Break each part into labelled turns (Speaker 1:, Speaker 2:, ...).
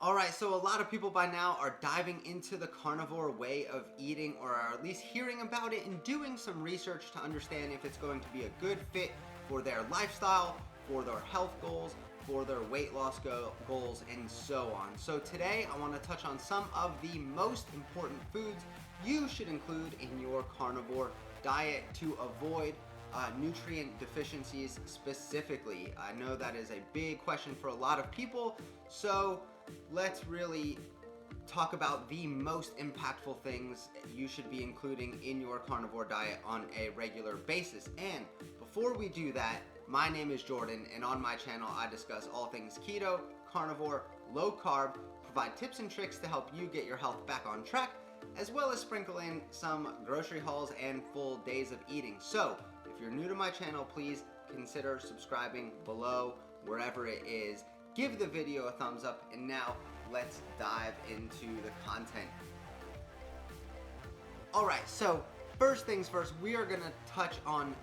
Speaker 1: Alright, so a lot of people by now are diving into the carnivore way of eating, or are at least hearing about it and doing some research to understand if it's going to be a good fit for their lifestyle, for their health goals, for their weight loss goals, and so on. So today I want to touch on some of the most important foods you should include in your carnivore diet to avoid nutrient deficiencies specifically. I know that is a big question for a lot of people, so let's really talk about the most impactful things you should be including in your carnivore diet on a regular basis. And before we do that, my name is Jordan, and on my channel I discuss all things keto, carnivore, low carb, provide tips and tricks to help you get your health back on track, as well as sprinkle in some grocery hauls and full days of eating. So if you're new to my channel, please consider subscribing below wherever it is. Give the video a thumbs up, and now let's dive into the content. Alright, so first things first, we are going to touch on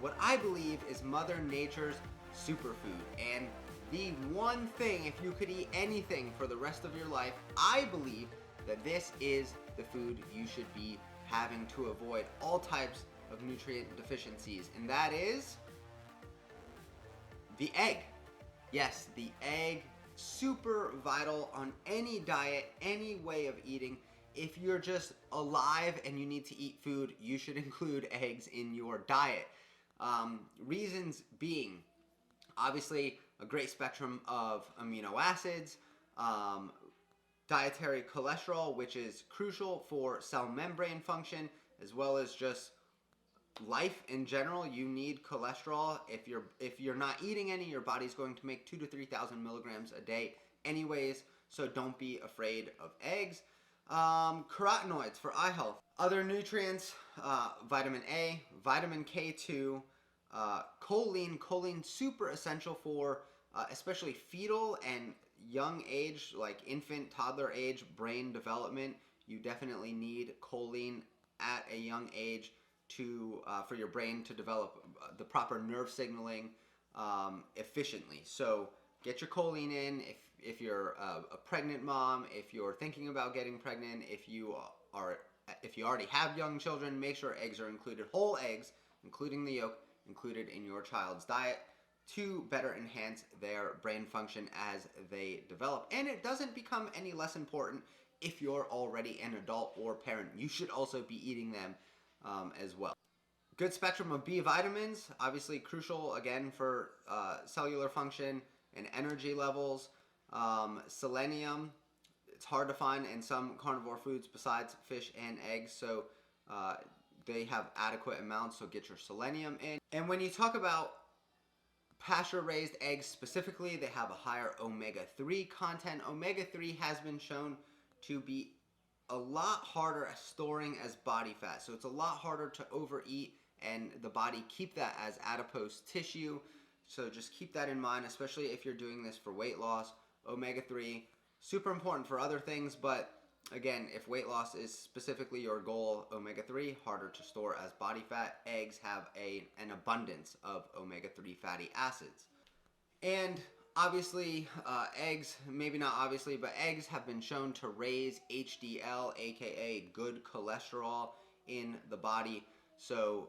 Speaker 1: what I believe is Mother Nature's superfood. And the one thing, if you could eat anything for the rest of your life, I believe that this is the food you should be having to avoid all types of nutrient deficiencies, and that is the egg. Yes, the egg, super vital on any diet, any way of eating. If you're just alive and you need to eat food, you should include eggs in your diet. Reasons being, obviously, a great spectrum of amino acids, dietary cholesterol, which is crucial for cell membrane function, as well as just life in general. You need cholesterol. If you're not eating any, your body's going to make 2,000 to 3,000 milligrams a day anyways, so don't be afraid of eggs. Carotenoids for eye health. Other nutrients, vitamin A, vitamin K2, choline. Choline super essential for especially fetal and young age, like infant, toddler age brain development. You definitely need choline at a young age to for your brain to develop the proper nerve signaling efficiently. So get your choline in. If you're a pregnant mom, if you're thinking about getting pregnant, if you already have young children, make sure eggs are included. Whole eggs, including the yolk, included in your child's diet to better enhance their brain function as they develop. And it doesn't become any less important if you're already an adult or parent. You should also be eating them as well. Good spectrum of B vitamins, obviously crucial again for cellular function and energy levels. Selenium, it's hard to find in some carnivore foods besides fish and eggs, so they have adequate amounts, so get your selenium in. And when you talk about pasture-raised eggs specifically, they have a higher omega-3 content. Omega-3 has been shown to be a lot harder at storing as body fat, so it's a lot harder to overeat and the body keep that as adipose tissue. So just keep that in mind, especially if you're doing this for weight loss. Omega-3, super important for other things, but again, if weight loss is specifically your goal, omega-3, harder to store as body fat. Eggs have an abundance of omega-3 fatty acids. And obviously, eggs, maybe not obviously, but eggs have been shown to raise HDL, aka good cholesterol, in the body. So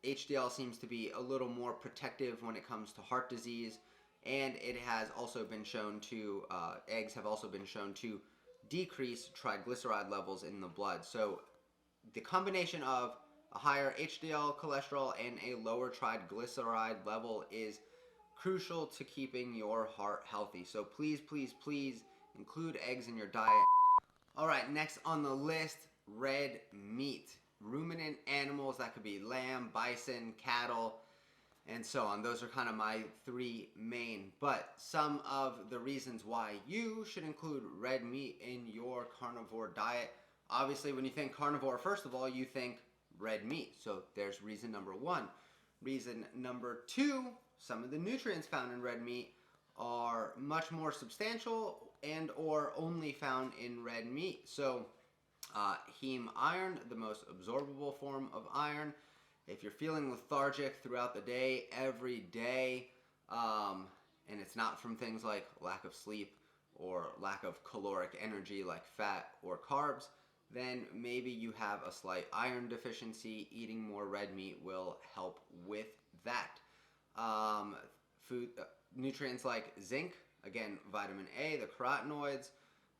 Speaker 1: HDL seems to be a little more protective when it comes to heart disease. And it has also been shown to, eggs have also been shown to decrease triglyceride levels in the blood. So the combination of a higher HDL cholesterol and a lower triglyceride level is crucial to keeping your heart healthy. So please, please, please include eggs in your diet. Alright, next on the list, red meat. Ruminant animals, that could be lamb, bison, cattle, and so on. Those are kind of my three main. But some of the reasons why you should include red meat in your carnivore diet. Obviously, when you think carnivore, first of all, you think red meat. So there's reason number one. Reason number two, some of the nutrients found in red meat are much more substantial and or only found in red meat. So heme iron, the most absorbable form of iron. If you're feeling lethargic throughout the day, every day, and it's not from things like lack of sleep or lack of caloric energy like fat or carbs, then maybe you have a slight iron deficiency. Eating more red meat will help with that. Nutrients like zinc, again, vitamin A, the carotenoids,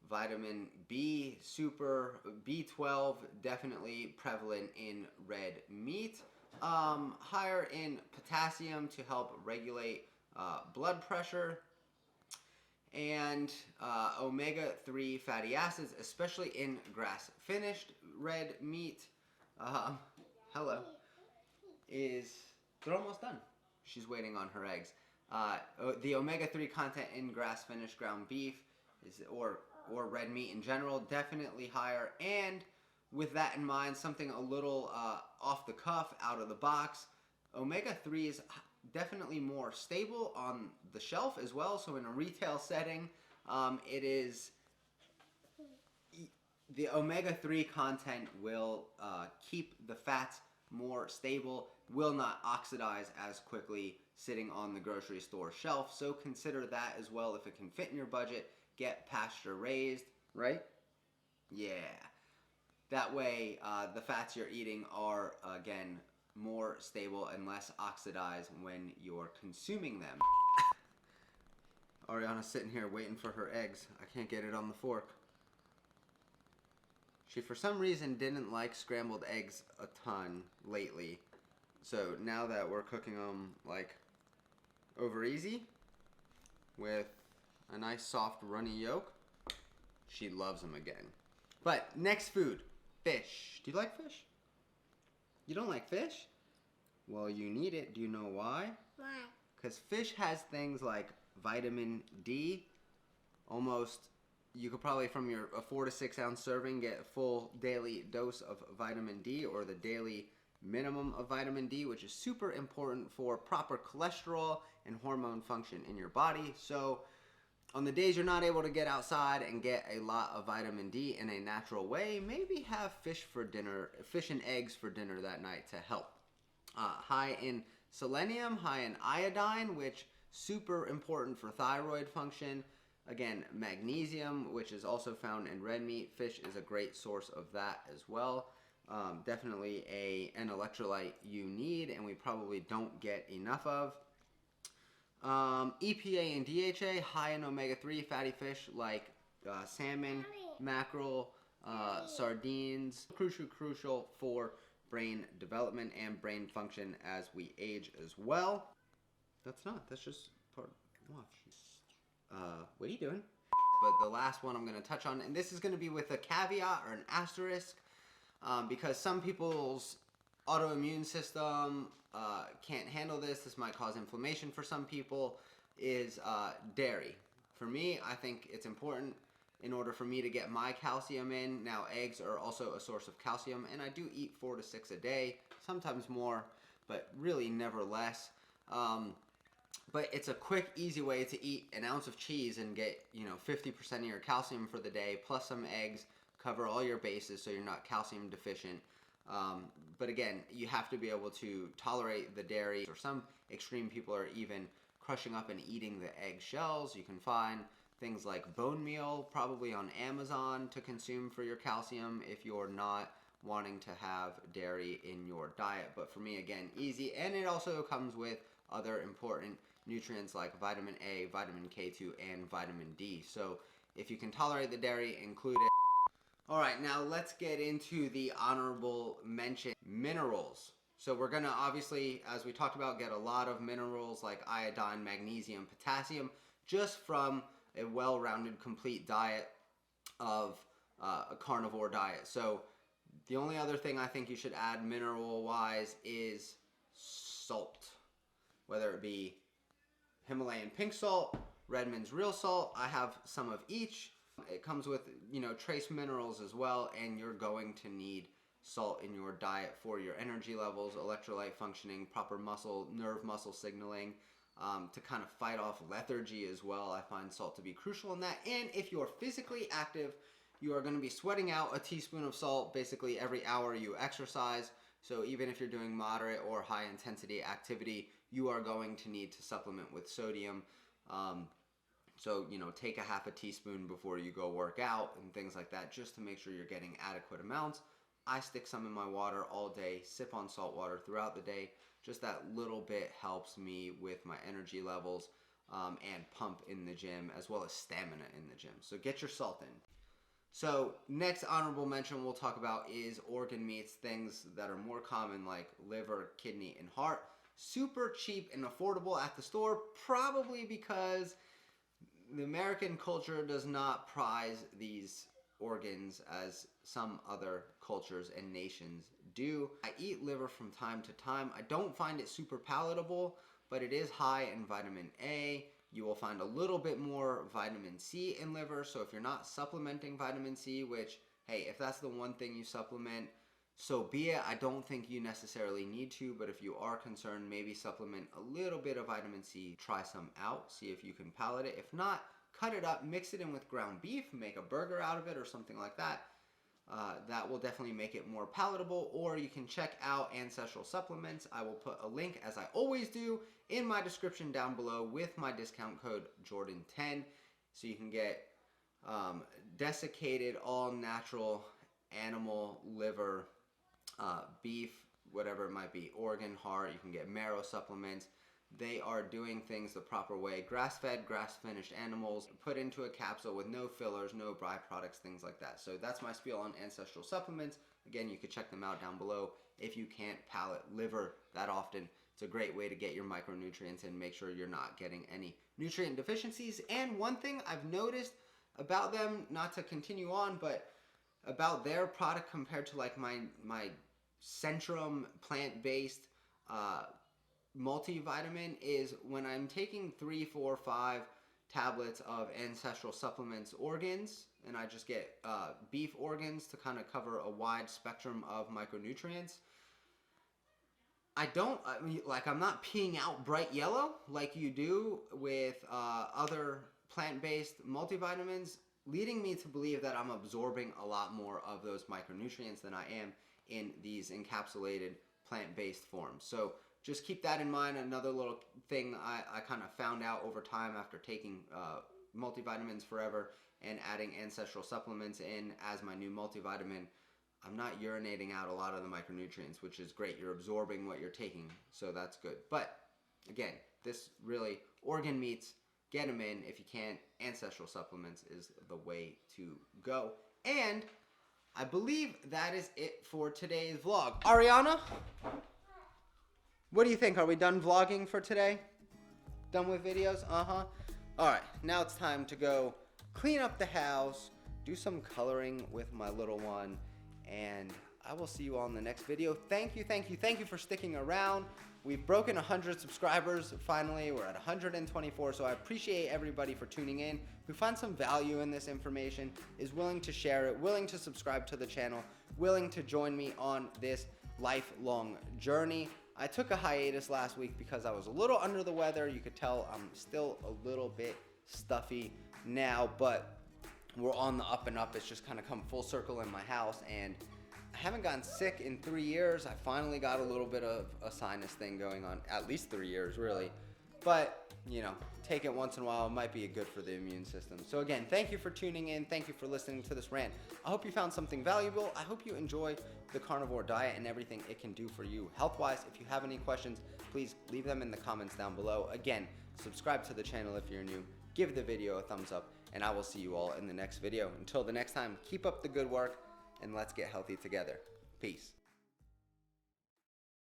Speaker 1: vitamin B, super, B12, definitely prevalent in red meat. Higher in potassium to help regulate blood pressure. And omega-3 fatty acids, especially in grass-finished red meat. Hello. They're almost done. She's waiting on her eggs. The omega-3 content in grass-finished ground beef or red meat in general, definitely higher. And with that in mind, something a little off the cuff, out of the box, omega-3 is definitely more stable on the shelf as well. So in a retail setting, the omega-3 content will keep the fats more stable, will not oxidize as quickly sitting on the grocery store shelf. So consider that as well if it can fit in your budget. Get pasture raised, right? Yeah. That way, the fats you're eating are, again, more stable and less oxidized when you're consuming them. Ariana's sitting here waiting for her eggs. I can't get it on the fork. She, for some reason, didn't like scrambled eggs a ton lately. So now that we're cooking them, like, over easy, with a nice soft runny yolk, she loves them again. But next food, fish. Do you like fish? You don't like fish? Well, you need it. Do you know why?
Speaker 2: Why?
Speaker 1: Because fish has things like vitamin D. Almost, you could probably from a 4 to 6 ounce serving get a full daily dose of vitamin D, or the daily minimum of vitamin D, which is super important for proper cholesterol and hormone function in your body. So on the days you're not able to get outside and get a lot of vitamin D in a natural way, maybe have fish for dinner, fish and eggs for dinner that night to help. High in selenium, high in iodine, which super important for thyroid function. Again, magnesium, which is also found in red meat. Fish is a great source of that as well. Definitely an electrolyte you need and we probably don't get enough of. EPA and DHA, high in omega-3 fatty fish like salmon, mackerel, sardines. Crucial for brain development and brain function as we age as well. That's just part of watch. What are you doing? But the last one I'm going to touch on, and this is going to be with a caveat or an asterisk, because some people's autoimmune system can't handle this. This might cause inflammation for some people, is dairy. For me, I think it's important in order for me to get my calcium in. Now, eggs are also a source of calcium, and I do eat 4 to 6 a day, sometimes more, but really never less. But it's a quick, easy way to eat an ounce of cheese and get 50% of your calcium for the day, plus some eggs, cover all your bases so you're not calcium deficient. But again, you have to be able to tolerate the dairy, or some extreme people are even crushing up and eating the egg shells. You can find things like bone meal probably on Amazon to consume for your calcium if you're not wanting to have dairy in your diet. But for me, again, easy, and it also comes with other important nutrients like vitamin A, vitamin K2, and vitamin D. So if you can tolerate the dairy, include it. All right, now let's get into the honorable mention minerals. So we're gonna obviously, as we talked about, get a lot of minerals like iodine, magnesium, potassium, just from a well-rounded, complete diet of a carnivore diet. So the only other thing I think you should add mineral-wise is salt, whether it be Himalayan pink salt, Redmond's real salt. I have some of each. It comes with, trace minerals as well, and you're going to need salt in your diet for your energy levels, electrolyte functioning, proper nerve muscle signaling, to kind of fight off lethargy as well. I find salt to be crucial in that. And if you're physically active, you are going to be sweating out a teaspoon of salt basically every hour you exercise. So even if you're doing moderate or high intensity activity, you are going to need to supplement with sodium So, take a half a teaspoon before you go work out and things like that, just to make sure you're getting adequate amounts. I stick some in my water all day, sip on salt water throughout the day. Just that little bit helps me with my energy levels and pump in the gym, as well as stamina in the gym. So get your salt in. So next honorable mention we'll talk about is organ meats, things that are more common like liver, kidney, and heart. Super cheap and affordable at the store, probably because the American culture does not prize these organs as some other cultures and nations do. I eat liver from time to time. I don't find it super palatable, but it is high in vitamin A. You will find a little bit more vitamin C in liver, so if you're not supplementing vitamin C, which, hey, if that's the one thing you supplement, so be it. I don't think you necessarily need to, but if you are concerned, maybe supplement a little bit of vitamin C. Try some out, see if you can palate it. If not, cut it up, mix it in with ground beef, make a burger out of it or something like that. That will definitely make it more palatable. Or you can check out Ancestral Supplements. I will put a link, as I always do, in my description down below with my discount code Jordan10, so you can get desiccated, all natural animal liver, beef, whatever it might be, organ, heart. You can get marrow supplements. They are doing things the proper way. Grass-fed, grass-finished animals put into a capsule with no fillers, no byproducts, things like that. So that's my spiel on Ancestral Supplements. Again, you could check them out down below. If you can't palate liver that often, it's a great way to get your micronutrients and make sure you're not getting any nutrient deficiencies. And one thing I've noticed about them, not to continue on, but about their product compared to like my Centrum plant-based multivitamin, is when I'm taking 3, 4, 5 tablets of Ancestral Supplements organs, and I just get beef organs to kind of cover a wide spectrum of micronutrients, I'm not peeing out bright yellow like you do with other plant-based multivitamins, leading me to believe that I'm absorbing a lot more of those micronutrients than I am in these encapsulated plant-based forms. So just keep that in mind. Another little thing I kind of found out over time after taking multivitamins forever and adding Ancestral Supplements in as my new multivitamin, I'm not urinating out a lot of the micronutrients, which is great. You're absorbing what you're taking, so that's good. But again, this really, organ meats, get them in. If you can't, Ancestral Supplements is the way to go. And I believe that is it for today's vlog. Ariana, what do you think? Are we done vlogging for today? Done with videos? Uh-huh. All right, now it's time to go clean up the house, do some coloring with my little one, and I will see you all in the next video. Thank you for sticking around. We've broken 100 subscribers finally. We're at 124, so I appreciate everybody for tuning in. Who finds some value in this information, is willing to share it, willing to subscribe to the channel, willing to join me on this lifelong journey. I took a hiatus last week because I was a little under the weather. You could tell I'm still a little bit stuffy now, but we're on the up and up. It's just kind of come full circle in my house, and I haven't gotten sick in 3 years. I finally got a little bit of a sinus thing going on, at least 3 years really. But, take it once in a while. It might be good for the immune system. So again, thank you for tuning in. Thank you for listening to this rant. I hope you found something valuable. I hope you enjoy the carnivore diet and everything it can do for you health-wise. If you have any questions, please leave them in the comments down below. Again, subscribe to the channel if you're new. Give the video a thumbs up, and I will see you all in the next video. Until the next time, keep up the good work, and let's get healthy together. Peace.